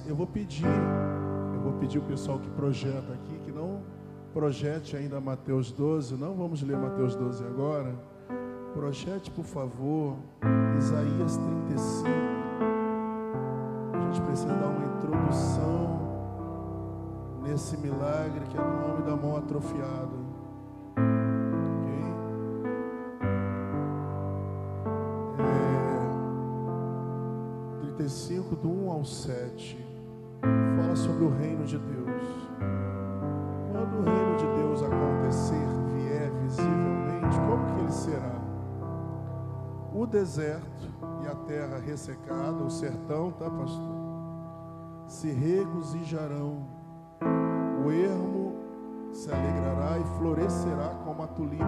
eu vou pedir o pessoal que projeta aqui, que não projete ainda Mateus 12, não vamos ler Mateus 12 agora. Projete, por favor, Isaías 35. A gente precisa dar uma introdução nesse milagre que é do homem da mão atrofiada. Ok? 35, do 1 ao 7. Fala sobre o reino de Deus. Quando o reino de Deus acontecer, vier visivelmente, como que ele será? O deserto e a terra ressecada, o sertão, tá, pastor? Se regozijarão. O ermo se alegrará e florescerá como a tulipa.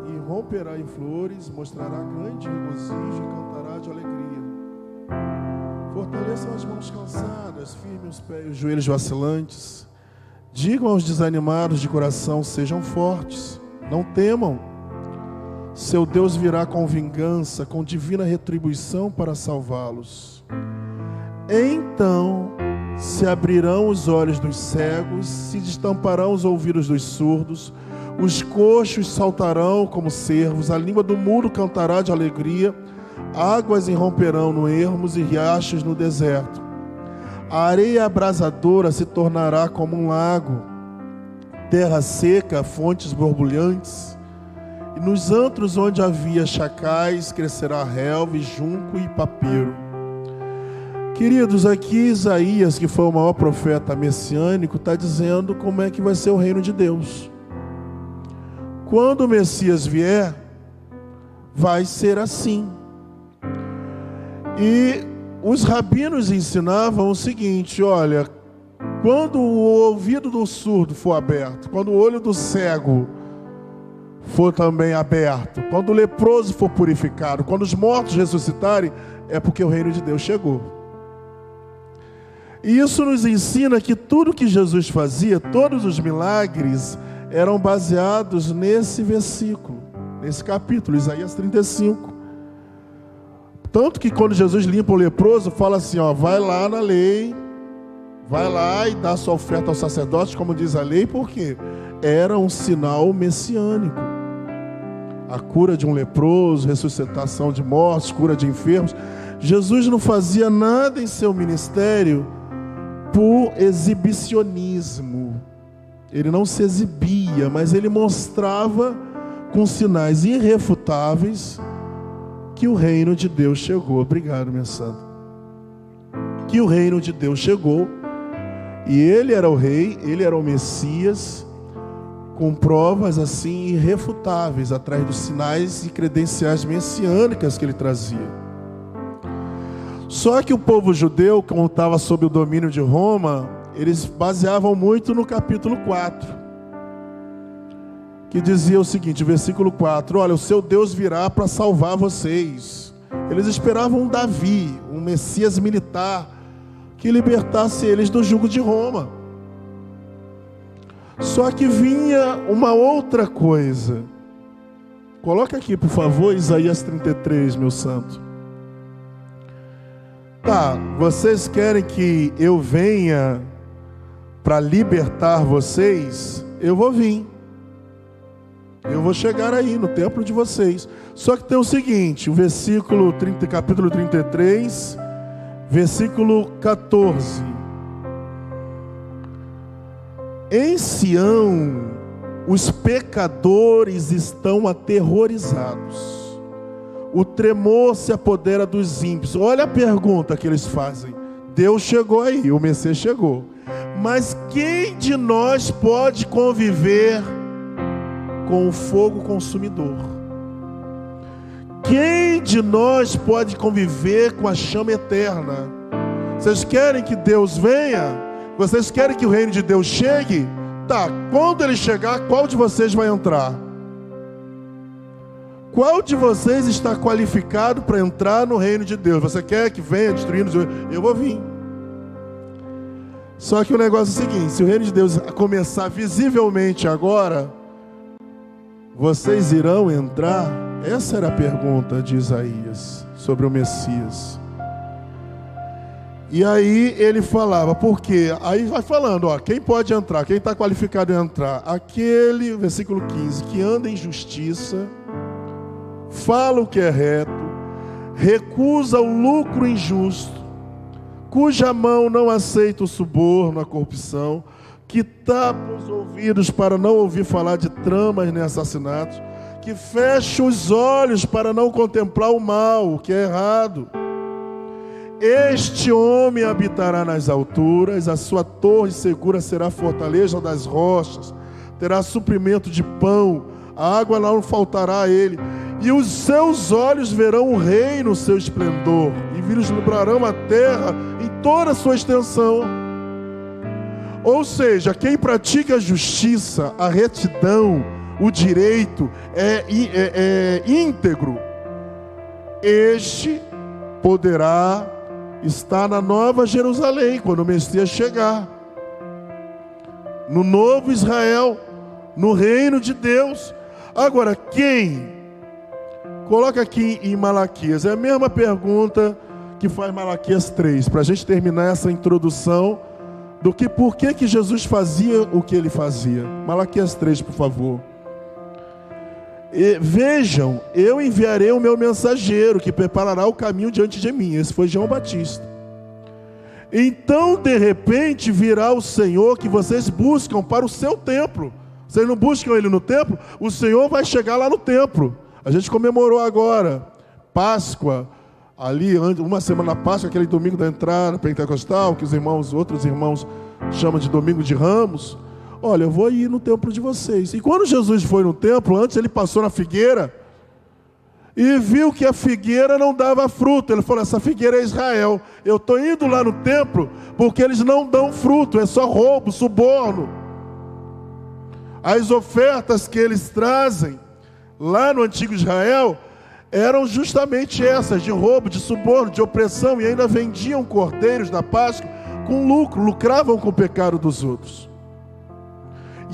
E romperá em flores, mostrará grande regozijo e cantará de alegria. Fortaleçam as mãos cansadas, firmem os pés e os joelhos vacilantes. Digam aos desanimados de coração, sejam fortes, não temam. Seu Deus virá com vingança, com divina retribuição para salvá-los. Então se abrirão os olhos dos cegos, se destamparão os ouvidos dos surdos, os coxos saltarão como cervos, a língua do mudo cantará de alegria, águas irromperão no ermos e riachos no deserto. A areia abrasadora se tornará como um lago, terra seca, fontes borbulhantes. E nos antros onde havia chacais, crescerá relva, junco e papiro. Queridos, aqui Isaías, que foi o maior profeta messiânico, está dizendo como é que vai ser o reino de Deus. Quando o Messias vier, vai ser assim. E os rabinos ensinavam o seguinte: olha, quando o ouvido do surdo for aberto, quando o olho do cego for também aberto, quando o leproso for purificado, quando os mortos ressuscitarem, é porque o reino de Deus chegou. E isso nos ensina que tudo que Jesus fazia, todos os milagres, eram baseados nesse versículo, nesse capítulo, Isaías 35. Tanto que quando Jesus limpa o leproso, fala assim, ó, vai lá na lei, vai lá e dá sua oferta ao sacerdote, como diz a lei, porque era um sinal messiânico. A cura de um leproso, ressuscitação de mortos, cura de enfermos. Jesus não fazia nada em seu ministério por exibicionismo. Ele não se exibia, mas ele mostrava com sinais irrefutáveis que o reino de Deus chegou. Obrigado, minha santa. Que o reino de Deus chegou, e ele era o rei, ele era o Messias, com provas assim irrefutáveis, atrás dos sinais e credenciais messiânicas que ele trazia. Só que o povo judeu, como estava sob o domínio de Roma, eles baseavam muito no capítulo 4, que dizia o seguinte, versículo 4, olha, o seu Deus virá para salvar vocês. Eles esperavam um Davi, um Messias militar, que libertasse eles do jugo de Roma. Só que vinha uma outra coisa. Coloca aqui, por favor, Isaías 33, meu santo. Tá, vocês querem que eu venha para libertar vocês? Eu vou vir. Eu vou chegar aí no templo de vocês. Só que tem o seguinte, o versículo 30, capítulo 33, versículo 14. Em Sião, os pecadores estão aterrorizados. O tremor se apodera dos ímpios. Olha a pergunta que eles fazem. Deus chegou aí, o Messias chegou. Mas quem de nós pode conviver com o fogo consumidor? Quem de nós pode conviver com a chama eterna? Vocês querem que Deus venha? Vocês querem que o reino de Deus chegue? Tá, quando ele chegar, qual de vocês vai entrar? Qual de vocês está qualificado para entrar no reino de Deus? Você quer que venha destruindo? Eu vou vir. Só que o negócio é o seguinte, se o reino de Deus começar visivelmente agora, vocês irão entrar? Essa era a pergunta de Isaías sobre o Messias. E aí ele falava, por quê? Aí vai falando, ó, quem pode entrar, quem está qualificado a entrar? Aquele, versículo 15, que anda em justiça, fala o que é reto, recusa o lucro injusto, cuja mão não aceita o suborno, a corrupção, que tapa os ouvidos para não ouvir falar de tramas nem assassinatos, que fecha os olhos para não contemplar o mal, o que é errado. Este homem habitará nas alturas, a sua torre segura será a fortaleza das rochas, terá suprimento de pão, a água não faltará a ele, e os seus olhos verão o rei no seu esplendor, e vislumbrarão a terra em toda a sua extensão. Ou seja, quem pratica a justiça, a retidão, o direito é íntegro, este poderá estar na Nova Jerusalém, quando o Messias chegar, no novo Israel, no reino de Deus. Agora, quem? Coloca aqui em Malaquias, é a mesma pergunta que faz Malaquias 3, para a gente terminar essa introdução do que por que Jesus fazia o que ele fazia. Malaquias 3, por favor. Vejam, eu enviarei o meu mensageiro, que preparará o caminho diante de mim. Esse foi João Batista. Então, de repente, virá o Senhor que vocês buscam para o seu templo. Vocês não buscam ele no templo? O Senhor vai chegar lá no templo. A gente comemorou agora Páscoa, ali uma semana da Páscoa, aquele domingo da entrada pentecostal, que outros irmãos chamam de domingo de Ramos. Olha, eu vou ir no templo de vocês. E quando Jesus foi no templo, antes ele passou na figueira e viu que a figueira não dava fruto. Ele falou, essa figueira é Israel. Eu estou indo lá no templo porque eles não dão fruto, é só roubo, suborno. As ofertas que eles trazem lá no antigo Israel eram justamente essas, de roubo, de suborno, de opressão, e ainda vendiam cordeiros da Páscoa com lucro, lucravam com o pecado dos outros.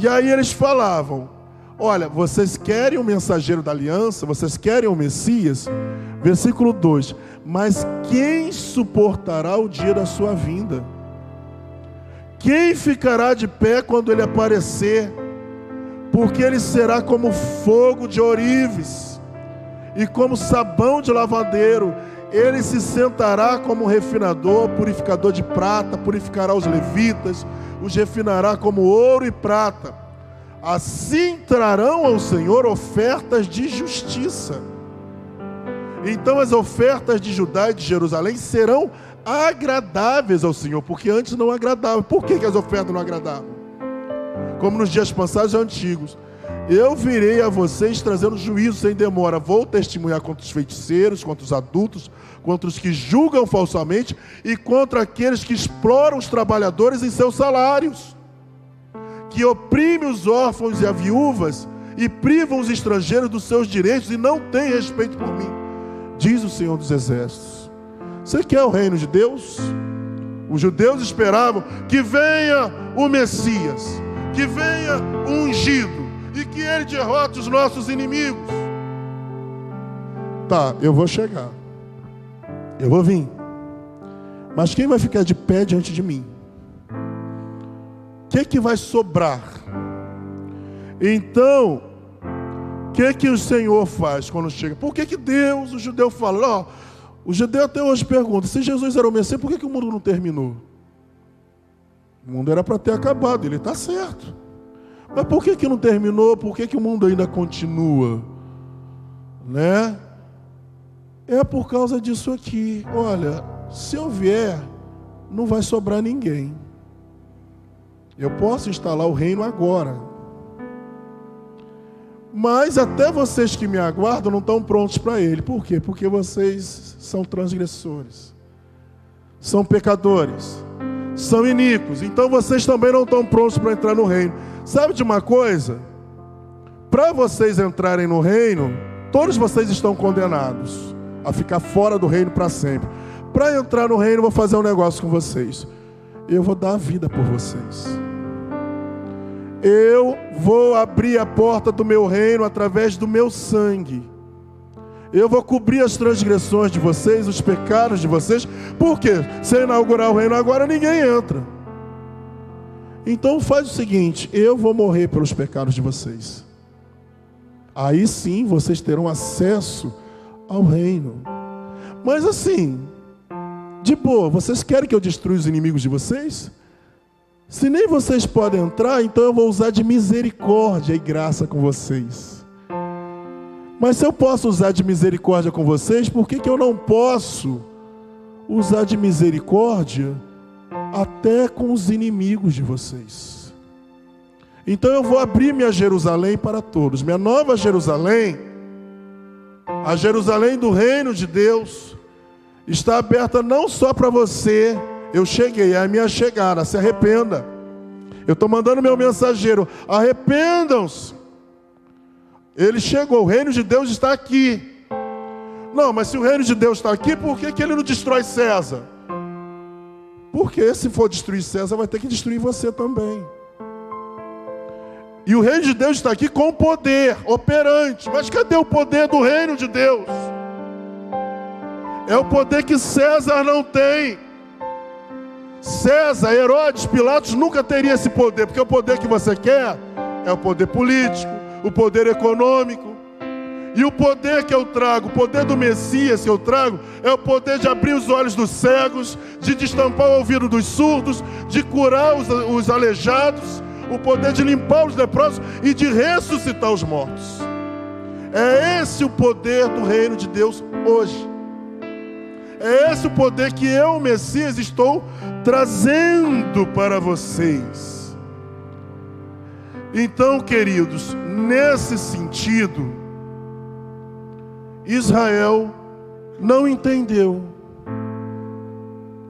E aí eles falavam, olha, vocês querem o mensageiro da aliança, vocês querem o Messias? Versículo 2, mas quem suportará o dia da sua vinda? Quem ficará de pé quando ele aparecer? Porque ele será como fogo de ourives e como sabão de lavadeiro. Ele se sentará como refinador, purificador de prata, purificará os levitas, os refinará como ouro e prata. Assim trarão ao Senhor ofertas de justiça. Então as ofertas de Judá e de Jerusalém serão agradáveis ao Senhor, porque antes não agradavam. Por que as ofertas não agradavam? Como nos dias passados e antigos. Eu virei a vocês trazendo juízo sem demora. Vou testemunhar contra os feiticeiros, contra os adultos, contra os que julgam falsamente e contra aqueles que exploram os trabalhadores em seus salários, que oprimem os órfãos e as viúvas e privam os estrangeiros dos seus direitos e não têm respeito por mim, diz o Senhor dos Exércitos. Você quer o reino de Deus? Os judeus esperavam que venha o Messias, que venha o ungido e que ele derrote os nossos inimigos. Tá, eu vou chegar, eu vou vir, mas quem vai ficar de pé diante de mim? O que vai sobrar? Então, o que o Senhor faz quando chega? Por que Deus, o judeu fala, ó, o judeu até hoje pergunta, se Jesus era o Messias, por que o mundo não terminou? O mundo era para ter acabado, ele está certo. Mas por que não terminou? Por que o mundo ainda continua? Né? É por causa disso aqui. Olha, se eu vier, não vai sobrar ninguém. Eu posso instalar o reino agora. Mas até vocês que me aguardam não estão prontos para ele. Por quê? Porque vocês são transgressores, são pecadores, são iníquos. Então vocês também não estão prontos para entrar no reino. Sabe de uma coisa? Para vocês entrarem no reino, todos vocês estão condenados a ficar fora do reino para sempre. Para entrar no reino, eu vou fazer um negócio com vocês. Eu vou dar a vida por vocês. Eu vou abrir a porta do meu reino através do meu sangue. Eu vou cobrir as transgressões de vocês, os pecados de vocês. Por quê? Se eu inaugurar o reino agora, ninguém entra. Então faz o seguinte: eu vou morrer pelos pecados de vocês. Aí sim vocês terão acesso ao reino. Mas assim, de boa, vocês querem que eu destrua os inimigos de vocês? Se nem vocês podem entrar, então eu vou usar de misericórdia e graça com vocês. Mas se eu posso usar de misericórdia com vocês, por que eu não posso usar de misericórdia até com os inimigos de vocês? Então eu vou abrir minha Jerusalém para todos. Minha nova Jerusalém, a Jerusalém do reino de Deus, está aberta não só para você. Eu cheguei, é a minha chegada, se arrependa. Eu estou mandando meu mensageiro, arrependam-se. Ele chegou, o reino de Deus está aqui. Não, mas se o reino de Deus está aqui, por que ele não destrói César? Porque se for destruir César, vai ter que destruir você também. E o reino de Deus está aqui com poder, operante. Mas cadê o poder do reino de Deus? É o poder que César não tem. César, Herodes, Pilatos nunca teria esse poder, porque o poder que você quer é o poder político, o poder econômico. E o poder que eu trago, o poder do Messias que eu trago, é o poder de abrir os olhos dos cegos, de destampar o ouvido dos surdos, de curar os aleijados, o poder de limpar os leprosos e de ressuscitar os mortos. É esse o poder do reino de Deus hoje. É esse o poder que eu, o Messias, estou trazendo para vocês. Então, queridos, nesse sentido, Israel não entendeu.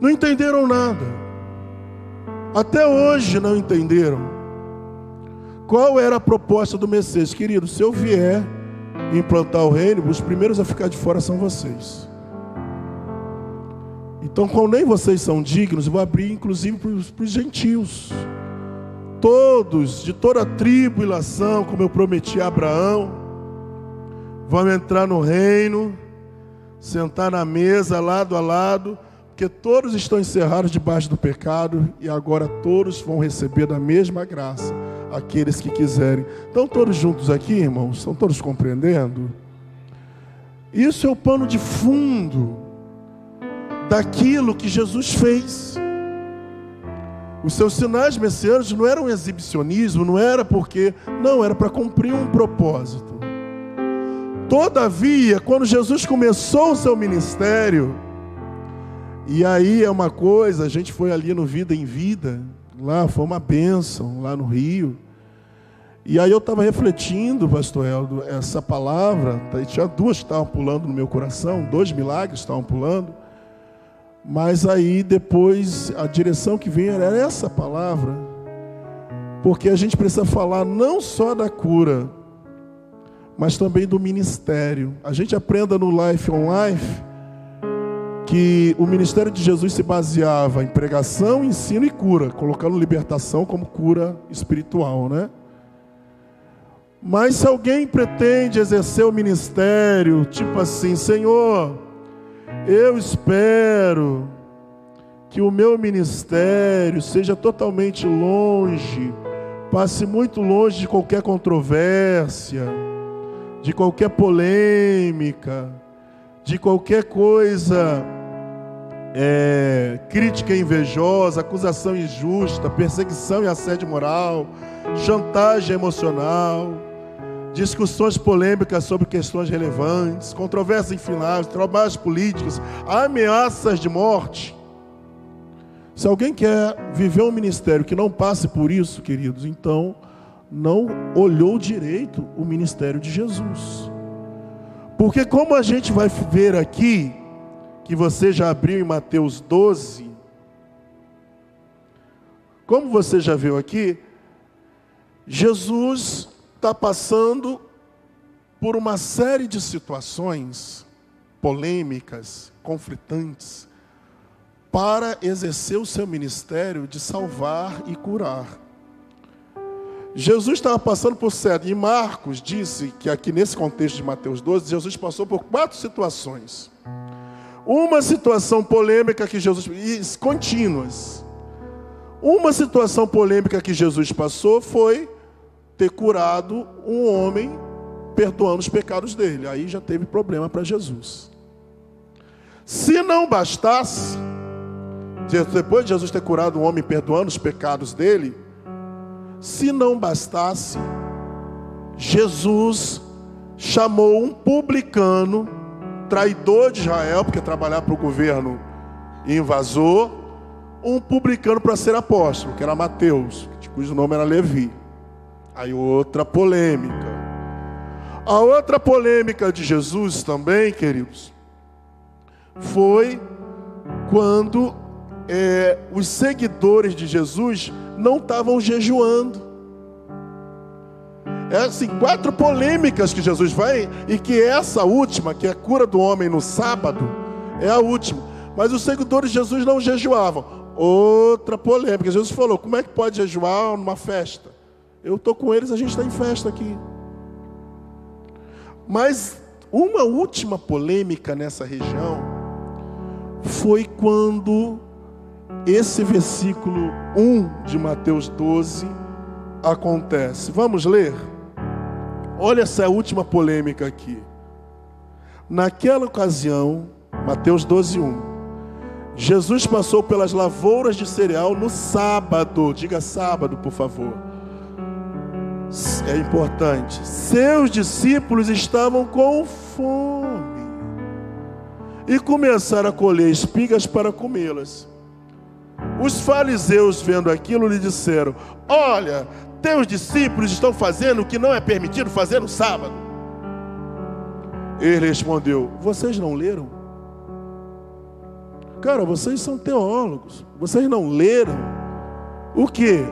Não entenderam nada. Até hoje não entenderam. Qual era a proposta do Messias? Querido, se eu vier implantar o reino, os primeiros a ficar de fora são vocês. Então, como nem vocês são dignos, eu vou abrir inclusive para os gentios. Todos, de toda a tribo e nação, como eu prometi a Abraão, vão entrar no reino, sentar na mesa, lado a lado, porque todos estão encerrados debaixo do pecado, e agora todos vão receber da mesma graça, aqueles que quiserem. Estão todos juntos aqui, irmãos? Estão todos compreendendo? Isso é o pano de fundo daquilo que Jesus fez. Os seus sinais messiânicos não eram exibicionismo, não era porque, não, era para cumprir um propósito. Todavia, quando Jesus começou o seu ministério, e aí é uma coisa, a gente foi ali no Vida em Vida, lá foi uma bênção, lá no Rio, e aí eu estava refletindo, pastor Eldo, essa palavra, tinha duas que estavam pulando no meu coração, 2 milagres estavam pulando, mas aí depois a direção que veio era essa palavra, porque a gente precisa falar não só da cura, mas também do ministério. A gente aprenda no Life on Life que o ministério de Jesus se baseava em pregação, ensino e cura, colocando libertação como cura espiritual, né? Mas se alguém pretende exercer o ministério, tipo assim, Senhor, eu espero que o meu ministério seja totalmente longe, passe muito longe de qualquer controvérsia, de qualquer polêmica, de qualquer coisa crítica invejosa, acusação injusta, perseguição e assédio moral, chantagem emocional, discussões polêmicas sobre questões relevantes, controvérsias infindáveis, trabalhos políticos, ameaças de morte. Se alguém quer viver um ministério que não passe por isso, queridos, então não olhou direito o ministério de Jesus. Porque como a gente vai ver aqui, que você já abriu em Mateus 12, como você já viu aqui, Jesus está passando por uma série de situações polêmicas, conflitantes, para exercer o seu ministério de salvar e curar. Jesus estava passando por certo. E Marcos disse que aqui nesse contexto de Mateus 12, Jesus passou por 4 situações. Uma situação polêmica que Jesus... contínuas. Uma situação polêmica que Jesus passou foi ter curado um homem perdoando os pecados dele. Aí já teve problema para Jesus. Se não bastasse, depois de Jesus ter curado um homem perdoando os pecados dele, se não bastasse, Jesus chamou um publicano, traidor de Israel, porque trabalhava para o governo invasor, um publicano para ser apóstolo, que era Mateus, cujo nome era Levi. Aí outra polêmica. A outra polêmica de Jesus também, queridos, foi quando os seguidores de Jesus não estavam jejuando. Assim, 4 polêmicas que Jesus vai, e que essa última, que é a cura do homem no sábado, é a última. Mas os seguidores de Jesus não jejuavam. Outra polêmica. Jesus falou: como é que pode jejuar numa festa? Eu estou com eles, a gente está em festa aqui. Mas uma última polêmica nessa região foi quando esse versículo 1 de Mateus 12 acontece. Vamos ler? Olha essa última polêmica aqui. Naquela ocasião, Mateus 12, 1, Jesus passou pelas lavouras de cereal no sábado. Diga sábado, por favor. É importante. Seus discípulos estavam com fome e começaram a colher espigas para comê-las. Os fariseus, vendo aquilo, lhe disseram: olha, teus discípulos estão fazendo o que não é permitido fazer no sábado. Ele respondeu: vocês não leram? Cara, vocês são teólogos. Vocês não leram o quê?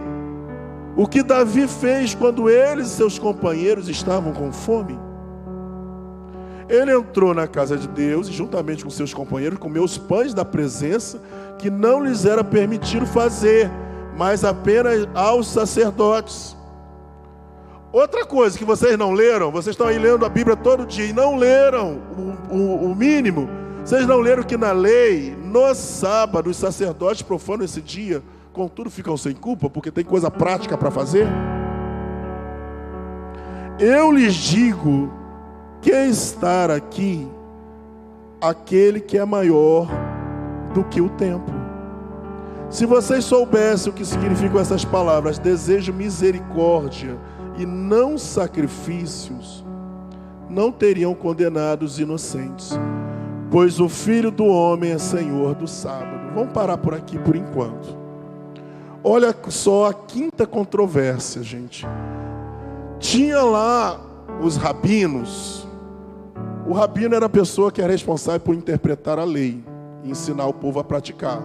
O que Davi fez quando eles e seus companheiros estavam com fome? Ele entrou na casa de Deus e, juntamente com seus companheiros, comeu os pães da presença, que não lhes era permitido fazer, mas apenas aos sacerdotes. Outra coisa que vocês não leram, vocês estão aí lendo a Bíblia todo dia e não leram o mínimo. Vocês não leram que na lei, no sábado, os sacerdotes profanam esse dia, contudo ficam sem culpa, porque tem coisa prática para fazer? Eu lhes digo que estar aqui aquele que é maior do que o templo. Se vocês soubessem o que significam essas palavras: desejo misericórdia e não sacrifícios, não teriam condenado os inocentes, pois o Filho do Homem é Senhor do sábado. Vamos parar por aqui por enquanto. Olha só a quinta controvérsia, gente. Tinha lá os rabinos. O rabino era a pessoa que era responsável por interpretar a lei e ensinar o povo a praticar.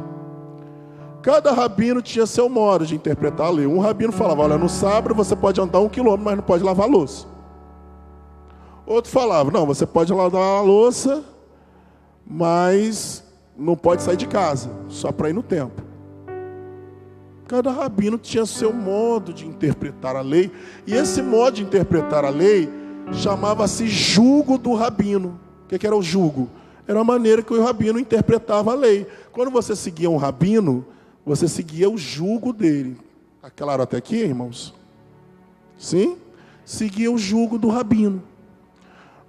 Cada rabino tinha seu modo de interpretar a lei. Um rabino falava: olha, no sábado você pode andar 1 quilômetro, mas não pode lavar a louça. Outro falava: não, você pode lavar a louça, mas não pode sair de casa, só para ir no templo. Cada rabino tinha seu modo de interpretar a lei, e esse modo de interpretar a lei chamava-se jugo do rabino. O que era o jugo? Era a maneira que o rabino interpretava a lei. Quando você seguia um rabino, você seguia o jugo dele. Está claro até aqui, irmãos? Sim? Seguia o jugo do rabino.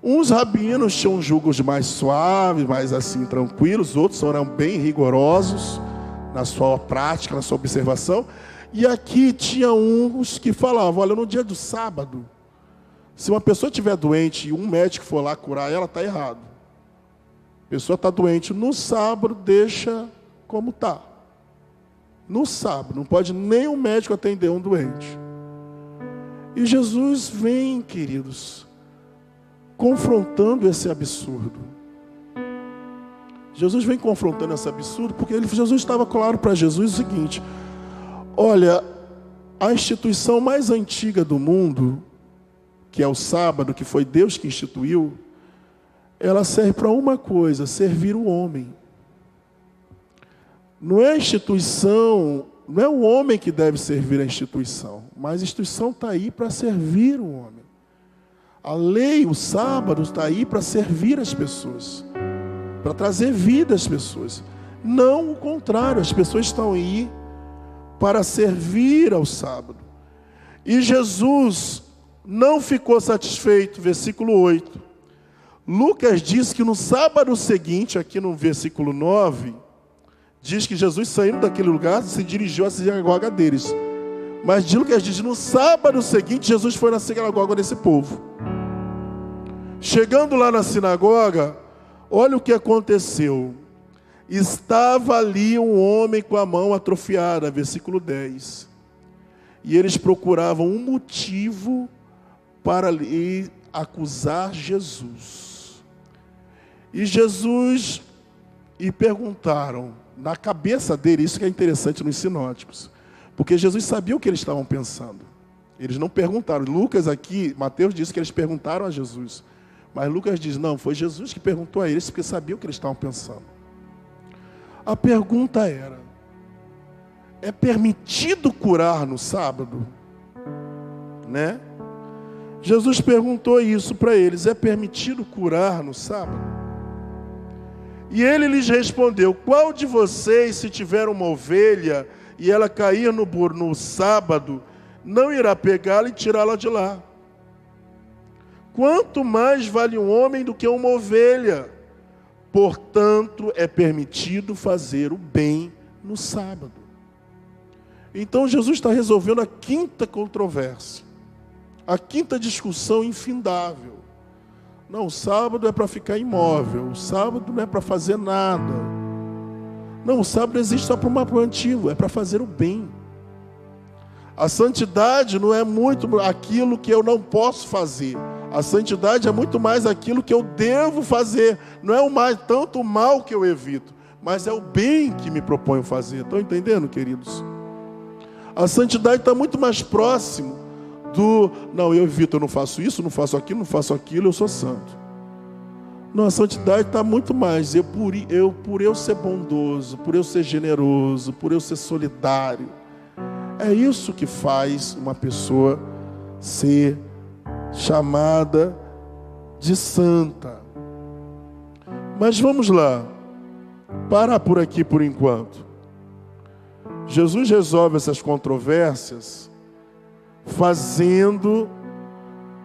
Uns rabinos tinham jugos mais suaves, mais assim tranquilos, outros eram bem rigorosos na sua prática, na sua observação. E aqui tinha uns que falavam: olha, no dia do sábado, se uma pessoa estiver doente e um médico for lá curar ela, está errado. A pessoa está doente no sábado, deixa como está. No sábado, não pode nem um médico atender um doente. E Jesus vem, queridos, confrontando esse absurdo. Jesus vem confrontando esse absurdo, porque Jesus estava claro para Jesus o seguinte: olha, a instituição mais antiga do mundo, que é o sábado, que foi Deus que instituiu, ela serve para uma coisa: servir o homem. Não é a instituição Não é o homem que deve servir a instituição, mas a instituição está aí para servir o homem. A lei, o sábado, está aí para servir as pessoas, para trazer vida às pessoas. Não o contrário, as pessoas estão aí para servir ao sábado. E Jesus não ficou satisfeito, versículo 8. Lucas diz que no sábado seguinte, aqui no versículo 9, diz que Jesus, saindo daquele lugar, se dirigiu à sinagoga deles. Mas Lucas diz que no sábado seguinte, Jesus foi na sinagoga desse povo. Chegando lá na sinagoga, olha o que aconteceu. Estava ali um homem com a mão atrofiada, versículo 10. E eles procuravam um motivo para lhe acusar Jesus. E perguntaram, na cabeça dele, isso que é interessante nos sinóticos, porque Jesus sabia o que eles estavam pensando. Eles não perguntaram. Lucas aqui, Mateus disse que eles perguntaram a Jesus. Mas Lucas diz, não, foi Jesus que perguntou a eles, porque sabia o que eles estavam pensando. A pergunta era, é permitido curar no sábado? Né? Jesus perguntou isso para eles, é permitido curar no sábado? E ele lhes respondeu, qual de vocês, se tiver uma ovelha e ela cair no sábado, não irá pegá-la e tirá-la de lá? Quanto mais vale um homem do que uma ovelha? Portanto, é permitido fazer o bem no sábado. Então Jesus está resolvendo a quinta controvérsia, a quinta discussão infindável. Não, o sábado é para ficar imóvel, o sábado não é para fazer nada. Não, o sábado existe só para um antigo, é para fazer o bem. A santidade não é muito aquilo que eu não posso fazer. A santidade é muito mais aquilo que eu devo fazer. Não é tanto o mal que eu evito, mas é o bem que me proponho fazer. Estão entendendo, queridos? A santidade está muito mais próximo do, não, eu evito, eu não faço isso, não faço aquilo, eu sou santo. Não, a santidade está muito mais, por eu ser bondoso, por eu ser generoso, por eu ser solidário. É isso que faz uma pessoa ser chamada de santa. Mas vamos lá, parar por aqui por enquanto. Jesus resolve essas controvérsias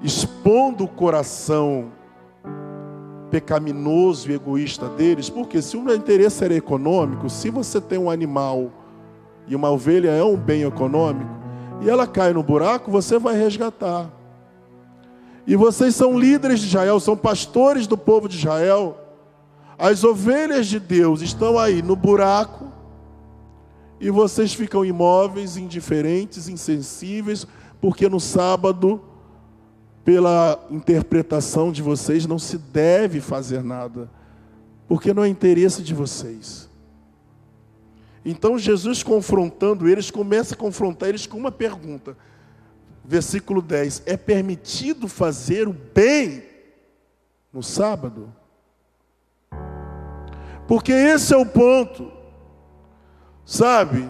expondo o coração pecaminoso e egoísta deles, porque se o interesse era econômico, se você tem um animal e uma ovelha é um bem econômico, e ela cai no buraco, você vai resgatar. E vocês são líderes de Israel, são pastores do povo de Israel. As ovelhas de Deus estão aí no buraco, e vocês ficam imóveis, indiferentes, insensíveis, porque no sábado, pela interpretação de vocês, não se deve fazer nada, porque não é interesse de vocês. Então Jesus, confrontando eles, começa a confrontar eles com uma pergunta. Versículo 10, é permitido fazer o bem no sábado? Porque esse é o ponto, sabe?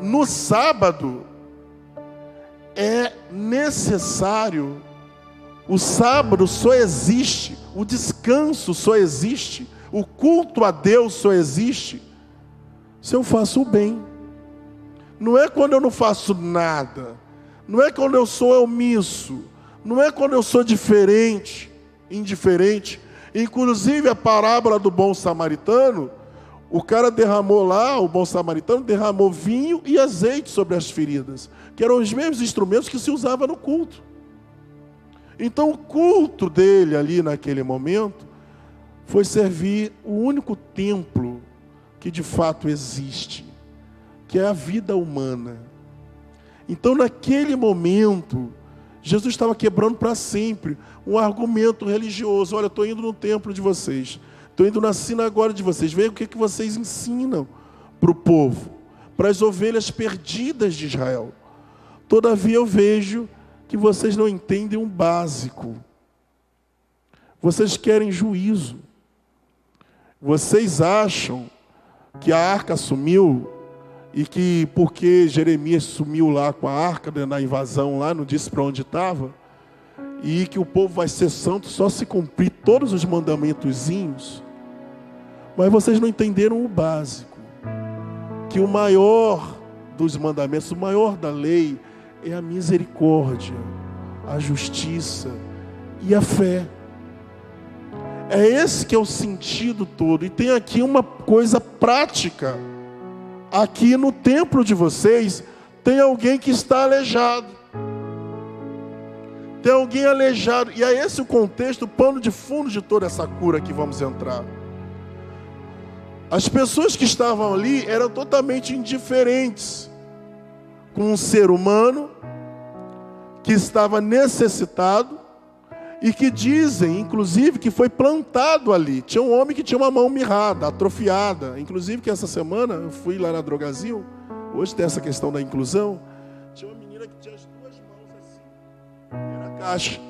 No sábado é necessário, o sábado só existe, o descanso só existe, o culto a Deus só existe se eu faço o bem. Não é quando eu não faço nada, não é quando eu sou omisso, não é quando eu sou indiferente. Inclusive a parábola do bom samaritano, o cara derramou lá, o bom samaritano derramou vinho e azeite sobre as feridas, que eram os mesmos instrumentos que se usava no culto. Então o culto dele ali naquele momento foi servir o único templo que de fato existe, que é a vida humana. Então naquele momento, Jesus estava quebrando para sempre um argumento religioso. Olha, eu estou indo no templo de vocês, estou indo na sinagoga de vocês, veja o que vocês ensinam para o povo, para as ovelhas perdidas de Israel. Todavia eu vejo que vocês não entendem um básico. Vocês querem juízo. Vocês acham que a arca sumiu e que porque Jeremias sumiu lá com a arca, né, na invasão lá, não disse para onde estava, e que o povo vai ser santo só se cumprir todos os mandamentozinhos. Mas vocês não entenderam o básico, que o maior dos mandamentos, o maior da lei, é a misericórdia, a justiça e a fé. É esse que é o sentido todo. E tem aqui uma coisa prática. Aqui no templo de vocês, tem alguém que está aleijado. Tem alguém aleijado. E é esse o contexto, o pano de fundo de toda essa cura que vamos entrar. As pessoas que estavam ali eram totalmente indiferentes com um ser humano que estava necessitado e que dizem, inclusive, que foi plantado ali. Tinha um homem que tinha uma mão mirrada, atrofiada. Inclusive, que essa semana eu fui lá na Drogazil, hoje tem essa questão da inclusão. Tinha uma menina que tinha as duas mãos assim, era caixa.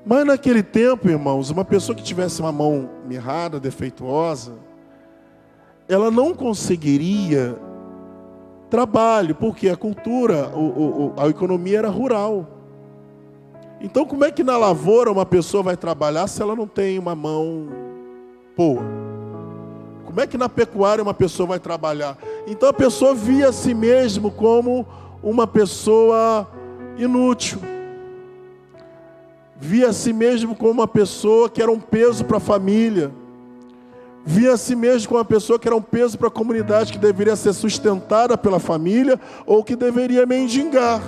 Mas naquele tempo, irmãos, uma pessoa que tivesse uma mão mirrada, defeituosa, ela não conseguiria trabalho, porque a cultura, a economia era rural. Então, como é que na lavoura uma pessoa vai trabalhar se ela não tem uma mão boa? Como é que na pecuária uma pessoa vai trabalhar? Então a pessoa via a si mesmo como uma pessoa inútil. Via a si mesmo como uma pessoa que era um peso para a família. Via a si mesmo como uma pessoa que era um peso para a comunidade, que deveria ser sustentada pela família ou que deveria mendigar.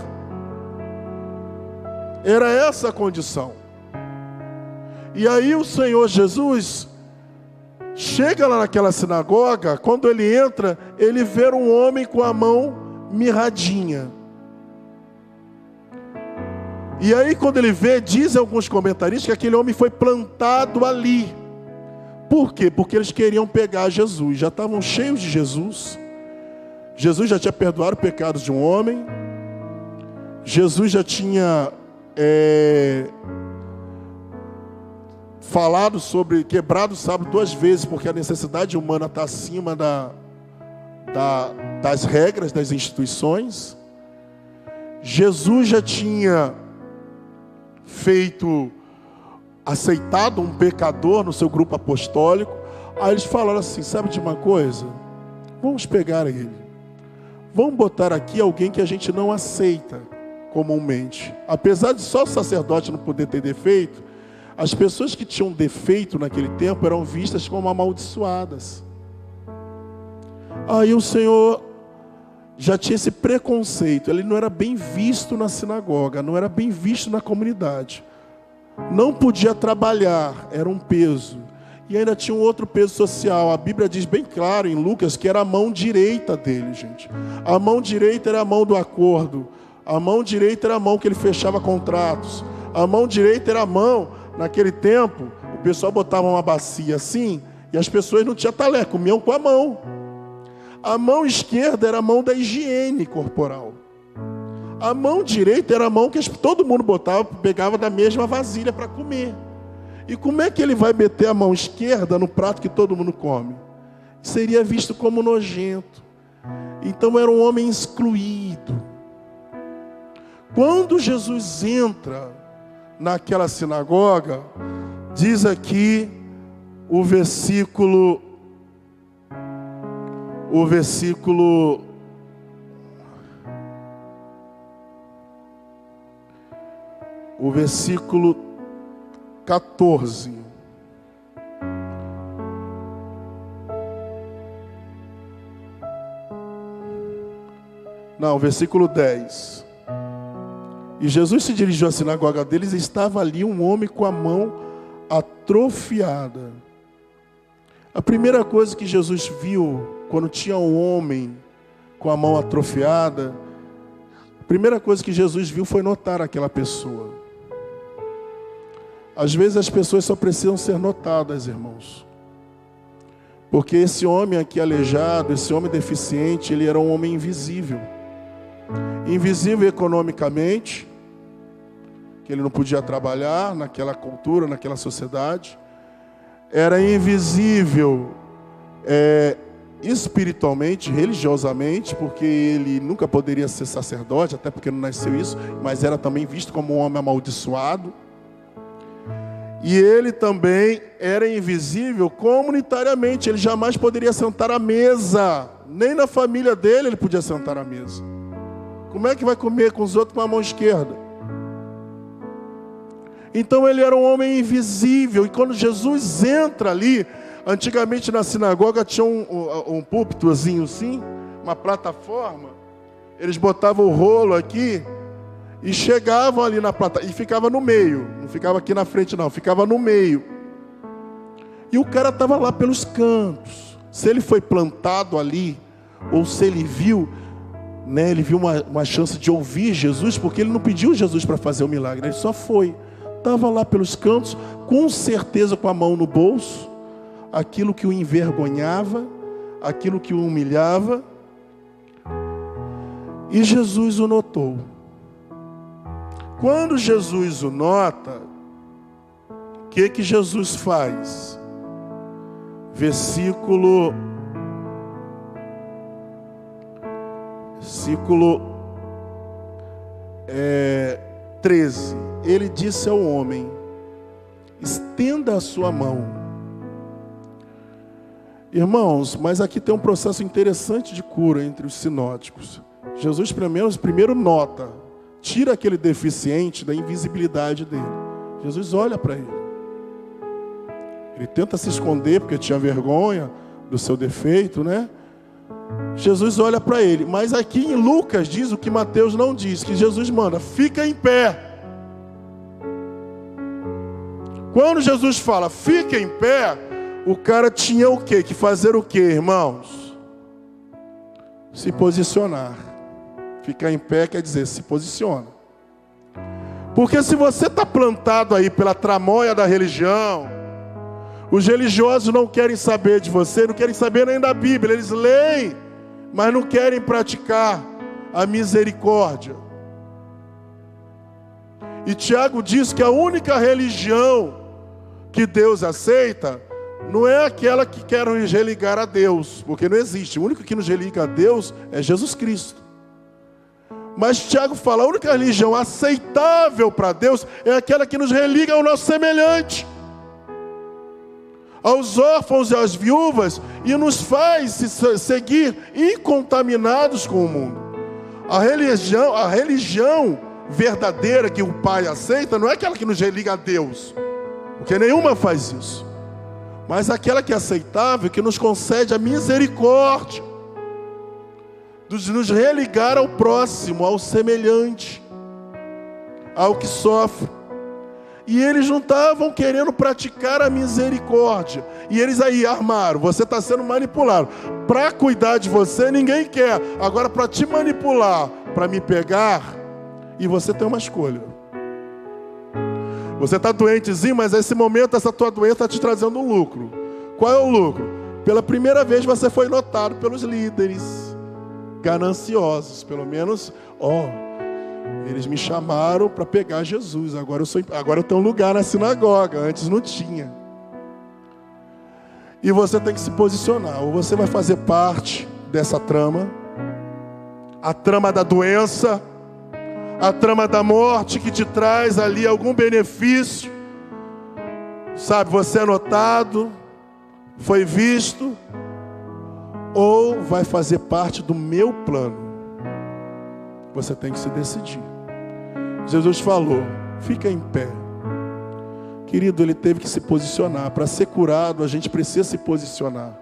Era essa a condição. E aí o Senhor Jesus chega lá naquela sinagoga. Quando ele entra, ele vê um homem com a mão mirradinha. E aí quando ele vê, dizem alguns comentaristas que aquele homem foi plantado ali. Por quê? Porque eles queriam pegar Jesus. Já estavam cheios de Jesus. Jesus já tinha perdoado os pecados de um homem. Jesus já tinha falado sobre quebrado o sábado 2 vezes, porque a necessidade humana está acima das regras, das instituições. Jesus já tinha aceitado um pecador no seu grupo apostólico. Aí eles falaram assim: sabe de uma coisa? Vamos pegar ele. Vamos botar aqui alguém que a gente não aceita comumente. Apesar de só o sacerdote não poder ter defeito, as pessoas que tinham defeito naquele tempo eram vistas como amaldiçoadas. Aí o Senhor já tinha esse preconceito. Ele não era bem visto na sinagoga, não era bem visto na comunidade. Não podia trabalhar, era um peso. E ainda tinha um outro peso social. A Bíblia diz bem claro em Lucas que era a mão direita dele, gente. A mão direita era a mão do acordo. A mão direita era a mão que ele fechava contratos. A mão direita era a mão, naquele tempo, o pessoal botava uma bacia assim, e as pessoas não tinham talher, comiam com a mão. A mão esquerda era a mão da higiene corporal. A mão direita era a mão que todo mundo pegava da mesma vasilha para comer. E como é que ele vai meter a mão esquerda no prato que todo mundo come? Seria visto como nojento. Então era um homem excluído. Quando Jesus entra naquela sinagoga, diz aqui o versículo 14. Não, versículo 10. E Jesus se dirigiu à sinagoga deles e estava ali um homem com a mão atrofiada. A primeira coisa que Jesus viu quando tinha um homem com a mão atrofiada, a primeira coisa que Jesus viu foi notar aquela pessoa. Às vezes as pessoas só precisam ser notadas, irmãos. Porque esse homem aqui aleijado, esse homem deficiente, ele era um homem invisível. Invisível economicamente, que ele não podia trabalhar naquela cultura, naquela sociedade. Era invisível espiritualmente, religiosamente, porque ele nunca poderia ser sacerdote, até porque não nasceu isso, mas era também visto como um homem amaldiçoado. E ele também era invisível comunitariamente, ele jamais poderia sentar à mesa, nem na família dele ele podia sentar à mesa. Como é que vai comer com os outros com a mão esquerda? Então ele era um homem invisível, e quando Jesus entra ali, antigamente na sinagoga tinha um púlpitozinho assim, uma plataforma, eles botavam o rolo aqui, e chegavam ali na plataforma, e ficava no meio, não ficava aqui na frente não, ficava no meio. E o cara estava lá pelos cantos. Se ele foi plantado ali, ou se ele viu, né, ele viu uma chance de ouvir Jesus, porque ele não pediu Jesus para fazer o milagre, ele só foi. Estava lá pelos cantos, com certeza com a mão no bolso, aquilo que o envergonhava, aquilo que o humilhava. E Jesus o notou. Quando Jesus o nota, o que Jesus faz? Versículo 13. Ele disse ao homem: estenda a sua mão. Irmãos, mas aqui tem um processo interessante de cura entre os sinóticos. Jesus primeiro nota, tira aquele deficiente da invisibilidade dele. Jesus olha para ele. Ele tenta se esconder porque tinha vergonha do seu defeito, né? Jesus olha para ele. Mas aqui em Lucas diz o que Mateus não diz, que Jesus manda: fica em pé. Quando Jesus fala fica em pé, o cara tinha o quê? Que fazer o quê, irmãos? Se posicionar. Ficar em pé quer dizer se posiciona. Porque se você está plantado aí pela tramóia da religião, os religiosos não querem saber de você, não querem saber nem da Bíblia. Eles leem, mas não querem praticar a misericórdia. E Tiago diz que a única religião que Deus aceita não é aquela que quer nos religar a Deus, porque não existe. O único que nos religa a Deus é Jesus Cristo. Mas Tiago fala, a única religião aceitável para Deus é aquela que nos religa ao nosso semelhante, aos órfãos e às viúvas, e nos faz seguir incontaminados com o mundo. A religião verdadeira que o Pai aceita não é aquela que nos religa a Deus, porque nenhuma faz isso, mas aquela que é aceitável, que nos concede a misericórdia de nos religar ao próximo, ao semelhante, ao que sofre. E eles não estavam querendo praticar a misericórdia. E eles aí armaram: você está sendo manipulado. Para cuidar de você ninguém quer. Agora para te manipular, para me pegar, e você tem uma escolha. Você está doentezinho, mas nesse momento essa tua doença está te trazendo um lucro. Qual é o lucro? Pela primeira vez você foi notado pelos líderes gananciosos. Pelo menos, eles me chamaram para pegar Jesus. Agora eu tenho um lugar na sinagoga. Antes não tinha. E você tem que se posicionar. Ou você vai fazer parte dessa trama, a trama da doença, a trama da morte, que te traz ali algum benefício. Sabe, você é notado, foi visto, ou vai fazer parte do meu plano. Você tem que se decidir. Jesus falou: fica em pé. Querido, ele teve que se posicionar. Para ser curado, a gente precisa se posicionar.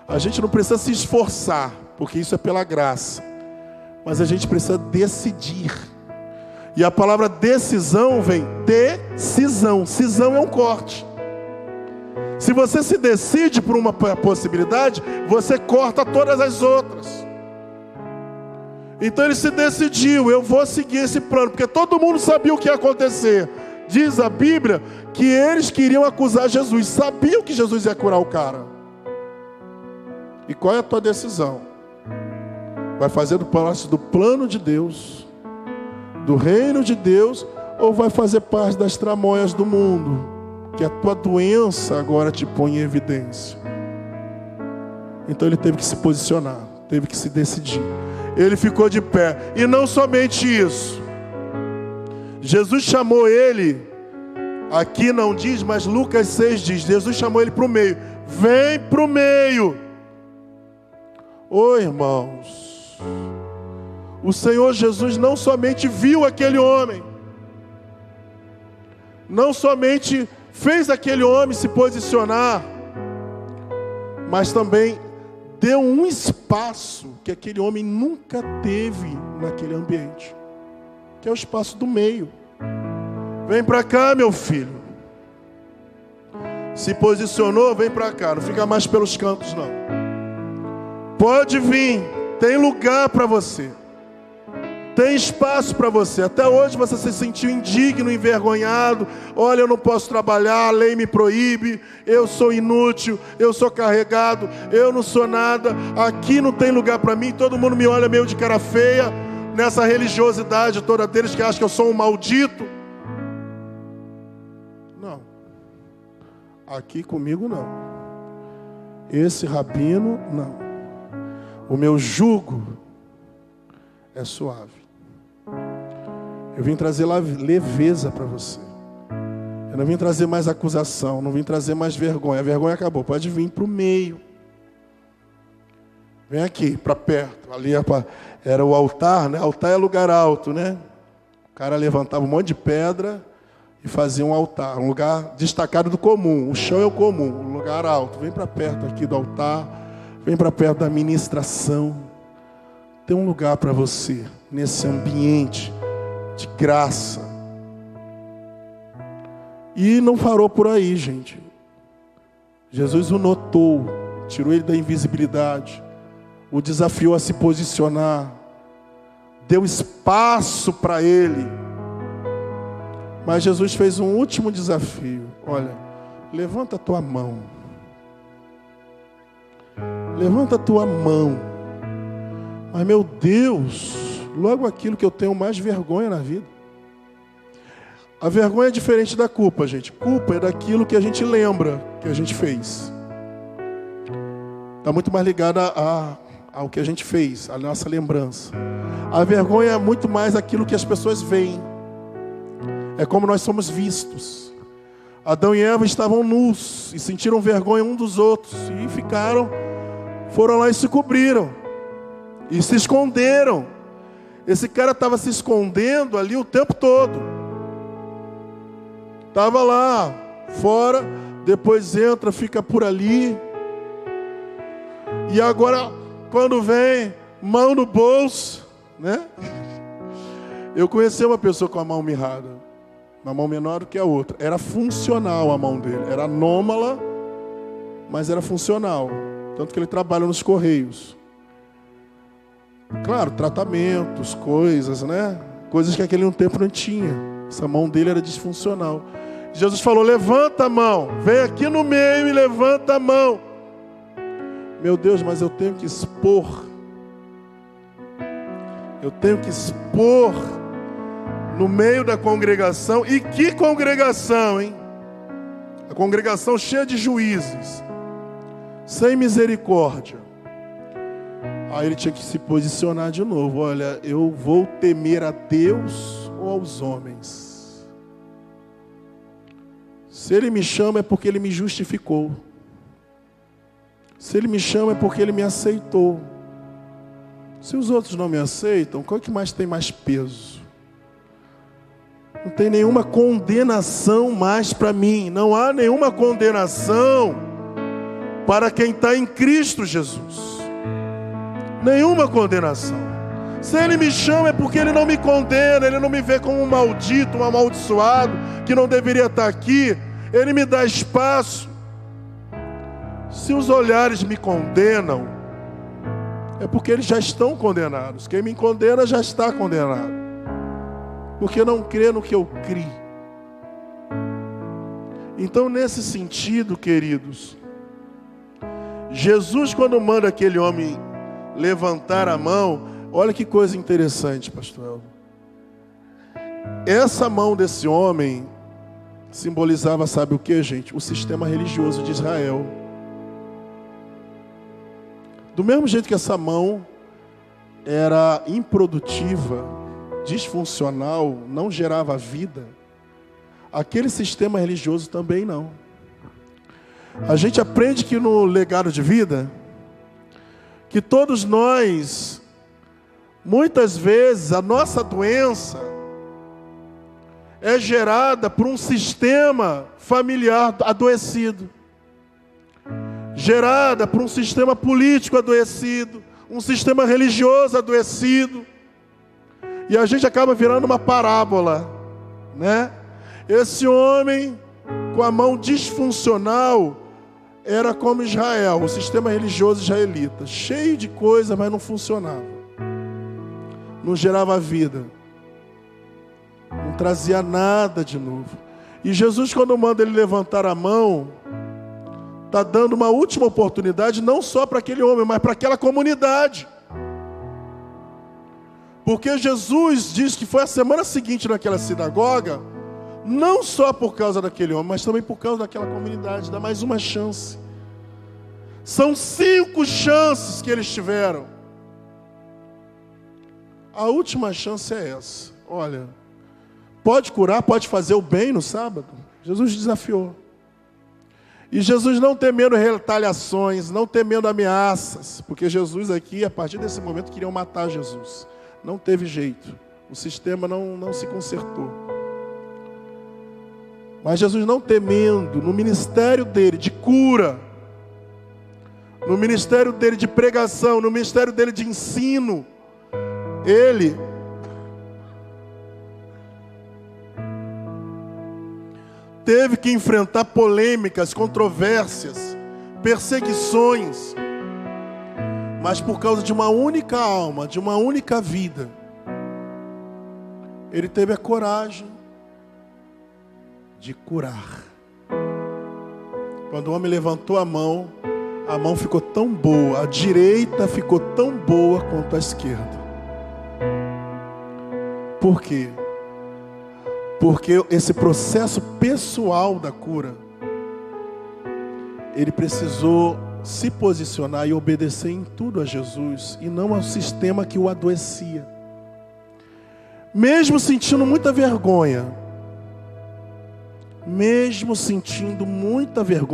A gente não precisa se esforçar, porque isso é pela graça. Mas a gente precisa decidir. E a palavra decisão vem decisão. Cisão é um corte. Se você se decide por uma possibilidade, você corta todas as outras. Então ele se decidiu: eu vou seguir esse plano, porque todo mundo sabia o que ia acontecer. Diz a Bíblia que eles queriam acusar Jesus, sabiam que Jesus ia curar o cara. E qual é a tua decisão? Vai fazer parte do plano de Deus, do reino de Deus, ou vai fazer parte das tramóias do mundo, que a tua doença agora te põe em evidência? Então ele teve que se posicionar, teve que se decidir. Ele ficou de pé. E não somente isso. Jesus chamou ele, aqui não diz, mas Lucas 6 diz, Jesus chamou ele para o meio. Vem para o meio. Ô irmãos, o Senhor Jesus não somente viu aquele homem, não somente fez aquele homem se posicionar, mas também deu um espaço que aquele homem nunca teve naquele ambiente, que é o espaço do meio. Vem para cá, meu filho. Se posicionou, vem para cá, não fica mais pelos cantos não. Pode vir, tem lugar para você. Tem espaço para você. Até hoje você se sentiu indigno, envergonhado. Olha, eu não posso trabalhar, a lei me proíbe. Eu sou inútil, eu sou carregado, eu não sou nada. Aqui não tem lugar para mim. Todo mundo me olha meio de cara feia. Nessa religiosidade toda deles que acham que eu sou um maldito. Não. Aqui comigo não. Esse rabino não. O meu jugo é suave. Eu vim trazer leveza para você. Eu não vim trazer mais acusação, não vim trazer mais vergonha. A vergonha acabou, pode vir para o meio. Vem aqui, para perto. Ali era o altar, né? Altar é lugar alto, né? O cara levantava um monte de pedra e fazia um altar. Um lugar destacado do comum. O chão é o comum, um lugar alto. Vem para perto aqui do altar. Vem para perto da ministração. Tem um lugar para você nesse ambiente de graça. E não parou por aí, gente. Jesus o notou, tirou ele da invisibilidade, o desafiou a se posicionar, deu espaço para ele. Mas Jesus fez um último desafio. Olha, levanta a tua mão. Levanta a tua mão. Mas meu Deus, logo aquilo que eu tenho mais vergonha na vida. A vergonha é diferente da culpa, gente. Culpa é daquilo que a gente lembra que a gente fez. Está muito mais ligada ao que a gente fez, a nossa lembrança. A vergonha é muito mais aquilo que as pessoas veem. É como nós somos vistos. Adão e Eva estavam nus e sentiram vergonha um dos outros e foram lá e se cobriram. E se esconderam. Esse cara estava se escondendo ali o tempo todo. Estava lá, fora, depois entra, fica por ali. E agora, quando vem, mão no bolso, né? Eu conheci uma pessoa com a mão mirrada. Uma mão menor do que a outra. Era funcional a mão dele. Era anômala, mas era funcional. Tanto que ele trabalha nos Correios. Claro, tratamentos, coisas, né? Coisas que naquele tempo não tinha. Essa mão dele era disfuncional. Jesus falou, levanta a mão. Vem aqui no meio e levanta a mão. Meu Deus, mas eu tenho que expor. Eu tenho que expor no meio da congregação. E que congregação, hein? A congregação cheia de juízes, sem misericórdia. Aí ele tinha que se posicionar de novo. Olha, eu vou temer a Deus ou aos homens? Se ele me chama é porque ele me justificou. Se ele me chama é porque ele me aceitou. Se os outros não me aceitam, qual que mais tem mais peso? Não tem nenhuma condenação mais para mim. Não há nenhuma condenação para quem está em Cristo Jesus. Nenhuma condenação. Se ele me chama é porque ele não me condena. Ele não me vê como um maldito, um amaldiçoado que não deveria estar aqui. Ele me dá espaço. Se os olhares me condenam, é porque eles já estão condenados. Quem me condena já está condenado, porque não crê no que eu criei. Então, nesse sentido, queridos, Jesus, quando manda aquele homem levantar a mão, olha que coisa interessante, pastor Elvio. Essa mão desse homem simbolizava, sabe o que, gente? O sistema religioso de Israel. Do mesmo jeito que essa mão era improdutiva, disfuncional, não gerava vida, aquele sistema religioso também não. A gente aprende que no legado de vida, que todos nós, muitas vezes, a nossa doença é gerada por um sistema familiar adoecido, gerada por um sistema político adoecido, um sistema religioso adoecido, e a gente acaba virando uma parábola, né? Esse homem com a mão disfuncional era como Israel, o sistema religioso israelita, cheio de coisa, mas não funcionava, não gerava vida, não trazia nada de novo. E Jesus, quando manda ele levantar a mão, está dando uma última oportunidade, não só para aquele homem, mas para aquela comunidade. Porque Jesus diz que foi a semana seguinte naquela sinagoga, não só por causa daquele homem, mas também por causa daquela comunidade. Dá mais uma chance. São 5 chances que eles tiveram. A última chance é essa. Olha, pode curar, pode fazer o bem no sábado. Jesus desafiou. E Jesus não temendo retaliações, não temendo ameaças, porque Jesus aqui, a partir desse momento, queriam matar Jesus. Não teve jeito. O sistema não se consertou. Mas Jesus não temendo, no ministério dele de cura, no ministério dele de pregação, no ministério dele de ensino, ele teve que enfrentar polêmicas, controvérsias, perseguições, mas por causa de uma única alma, de uma única vida, ele teve a coragem de curar. Quando o homem levantou a mão ficou tão boa, a direita ficou tão boa quanto a esquerda. Por quê? Porque esse processo pessoal da cura, ele precisou se posicionar e obedecer em tudo a Jesus, e não ao sistema que o adoecia. Mesmo sentindo muita vergonha,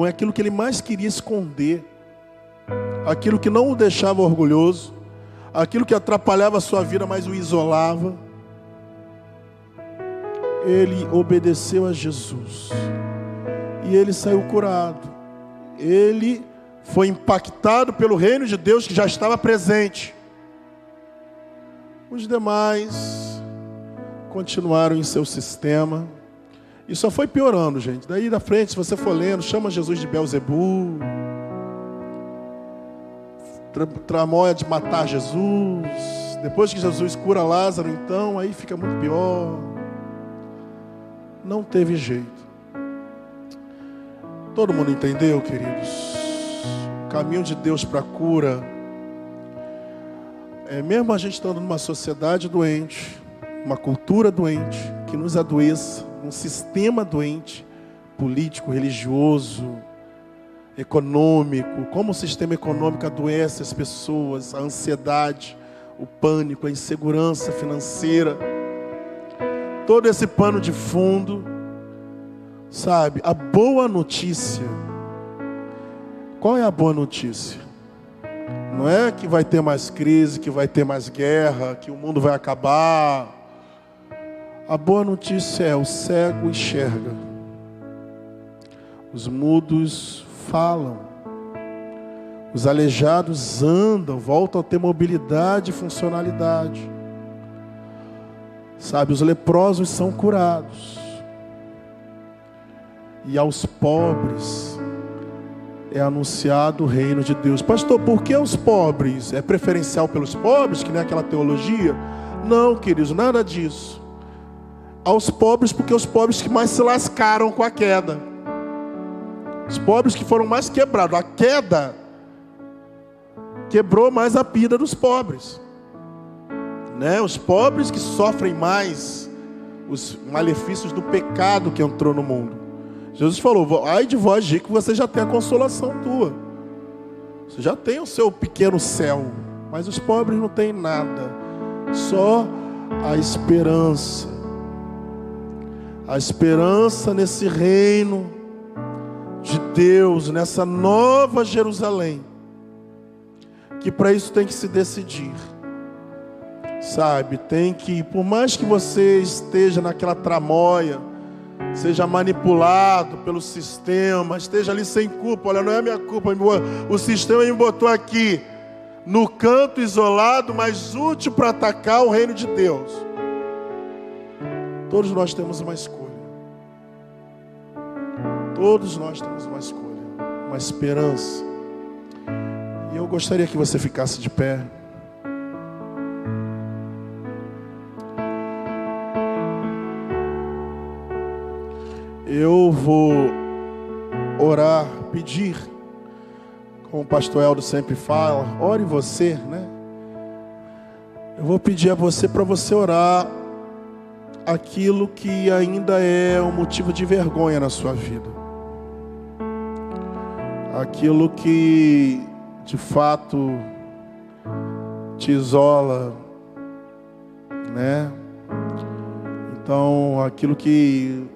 aquilo que ele mais queria esconder, aquilo que não o deixava orgulhoso, aquilo que atrapalhava a sua vida, mas o isolava, ele obedeceu a Jesus. E ele saiu curado. Ele foi impactado pelo reino de Deus que já estava presente. Os demais continuaram em seu sistema. E só foi piorando, gente. Daí da frente, se você for lendo, chama Jesus de Belzebu, tramóia de matar Jesus. Depois que Jesus cura Lázaro, então, aí fica muito pior. Não teve jeito. Todo mundo entendeu, queridos? O caminho de Deus para a cura é, mesmo a gente estando numa sociedade doente, uma cultura doente, que nos adoeça, um sistema doente, político, religioso, econômico, como o sistema econômico adoece as pessoas, a ansiedade, o pânico, a insegurança financeira, todo esse pano de fundo, sabe? A boa notícia, qual é a boa notícia? Não é que vai ter mais crise, que vai ter mais guerra, que o mundo vai acabar. A boa notícia é: o cego enxerga, os mudos falam, os aleijados andam, voltam a ter mobilidade e funcionalidade. Sabe, os leprosos são curados. E aos pobres é anunciado o reino de Deus. Pastor, por que os pobres? É preferencial pelos pobres, que nem aquela teologia? Não, queridos, nada disso. Aos pobres, porque os pobres que mais se lascaram com a queda. Os pobres que foram mais quebrados. A queda quebrou mais a vida dos pobres. Né? Os pobres que sofrem mais os malefícios do pecado que entrou no mundo. Jesus falou: ai de vós, rico, você já tem a consolação tua. Você já tem o seu pequeno céu, mas os pobres não têm nada, só a esperança. A esperança nesse reino de Deus, nessa nova Jerusalém, que para isso tem que se decidir, sabe? Tem que, por mais que você esteja naquela tramóia, seja manipulado pelo sistema, esteja ali sem culpa, olha, não é minha culpa, o sistema me botou aqui, no canto isolado, mas útil para atacar o reino de Deus. Todos nós temos uma escolha. Todos nós temos uma escolha, uma esperança. E eu gostaria que você ficasse de pé. Eu vou orar, pedir, como o pastor Eldo sempre fala, ore você, né? Eu vou pedir a você para você orar aquilo que ainda é um motivo de vergonha na sua vida. Aquilo que de fato te isola, né? Então, aquilo que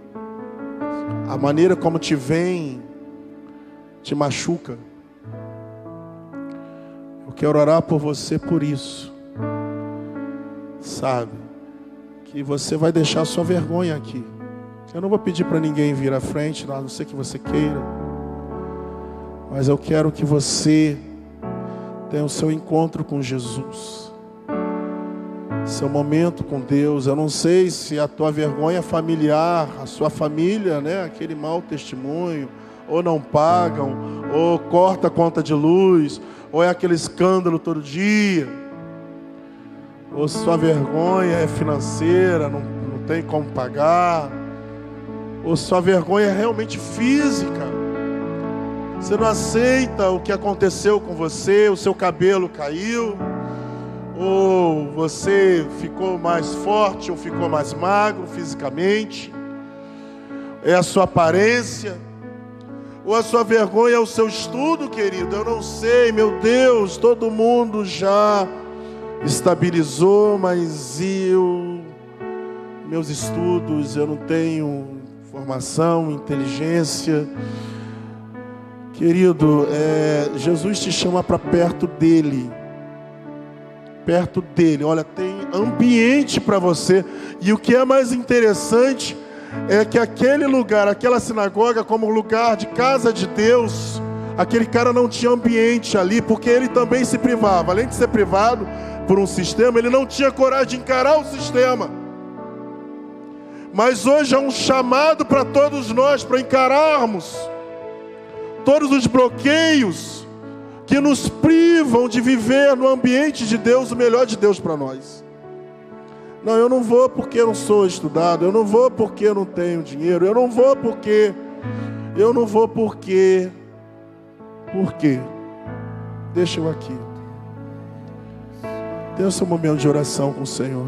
a maneira como te vem te machuca. Eu quero orar por você por isso, sabe? Que você vai deixar a sua vergonha aqui. Eu não vou pedir para ninguém vir à frente, a não ser que você queira. Mas eu quero que você tenha o seu encontro com Jesus, seu momento com Deus. Eu não sei se a tua vergonha familiar, a sua família, né, aquele mau testemunho, ou não pagam, ou corta a conta de luz, ou é aquele escândalo todo dia, ou se sua vergonha é financeira, não tem como pagar, ou se sua vergonha é realmente física. Você não aceita o que aconteceu com você, o seu cabelo caiu, ou você ficou mais forte ou ficou mais magro fisicamente, é a sua aparência, ou a sua vergonha é o seu estudo, querido. Eu não sei, meu Deus, todo mundo já estabilizou, mas meus estudos, eu não tenho formação, inteligência. Querido, Jesus te chama para perto dele. Perto dele. Olha, tem ambiente para você. E o que é mais interessante é que aquele lugar, aquela sinagoga, como lugar de casa de Deus, aquele cara não tinha ambiente ali, porque ele também se privava. Além de ser privado por um sistema, ele não tinha coragem de encarar o sistema. Mas hoje é um chamado para todos nós, para encararmos todos os bloqueios que nos privam de viver no ambiente de Deus, o melhor de Deus para nós. Não, eu não vou porque eu não sou estudado, eu não vou porque eu não tenho dinheiro, eu não vou porque... Por quê? Deixa eu aqui. Tenha o seu momento de oração com o Senhor.